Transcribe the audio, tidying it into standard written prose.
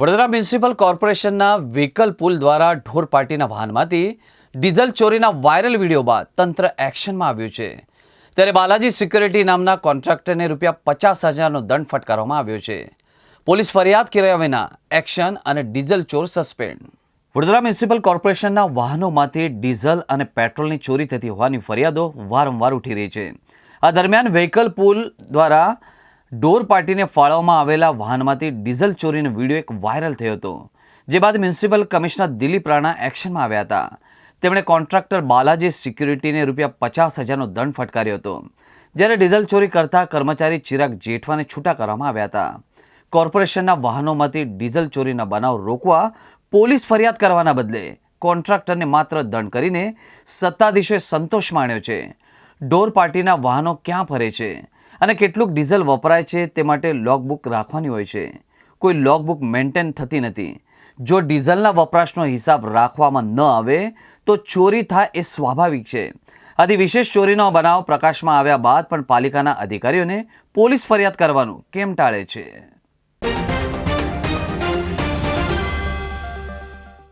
Vadodara municipal કોર્પોરેશનના vehicle પુલ દ્વારા ઢોર પાર્ટીના વાહનમાંથી ડીઝલ ચોરીના વાયરલ વિડીયો બાદ તંત્ર એક્શનમાં આવ્યું છે। ત્યારે બાલાજી સિક્યુરિટી નામના કોન્ટ્રાક્ટરને ₹50,000નો દંડ ફટકારવામાં આવ્યો છે। પોલીસ ફરિયાદ કર્યા વિના એક્શન અને ડીઝલ ચોર સસ્પેન્ડ। વડોદરા મ્યુનિસિપલ કોર્પોરેશનના વાહનોમાંથી ડીઝલ અને પેટ્રોલની ચોરી થતી હોવાની ફરિયાદો વારંવાર ઉઠી રહી છે। આ દરમિયાન વ્હીકલ પુલ દ્વારા ઢોર પાર્ટીને ફાળવવામાં આવેલા વાહનમાંથી ડીઝલ ચોરીનો વિડીયો એક વાયરલ થયો હતો, જે બાદ મ્યુનિસિપલ કમિશનર દિલીપ રાણા એક્શનમાં આવ્યા હતા। તેમણે કોન્ટ્રાક્ટર બાલાજી સિક્યુરિટીને ₹50,000નો દંડ ફટકાર્યો હતો, જ્યારે ડીઝલ ચોરી કરતા કર્મચારી ચિરાગ જેઠવાને છૂટા કરવામાં આવ્યા હતા। કોર્પોરેશનના વાહનોમાંથી ડીઝલ ચોરીના બનાવ રોકવા પોલીસ ફરિયાદ કરવાના બદલે કોન્ટ્રાક્ટરને માત્ર દંડ કરીને સત્તાધીશોએ સંતોષ માણ્યો છે। ઢોર પાર્ટીના વાહનો ક્યાં ફરે છે અને કેટલુંક ડીઝલ વપરાય છે તે માટે લોગબુક રાખવાની હોય છે। કોઈ લોગબુક મેન્ટેન થતી નથી। જો ડીઝલના વપરાશનો હિસાબ રાખવામાં ન આવે તો ચોરી થાય એ સ્વાભાવિક છે। આથી વિશેષ ચોરીનો બનાવ પ્રકાશમાં આવ્યા બાદ પણ પાલિકાના અધિકારીઓને પોલીસ ફરિયાદ કરવાનું કેમ ટાળે છે?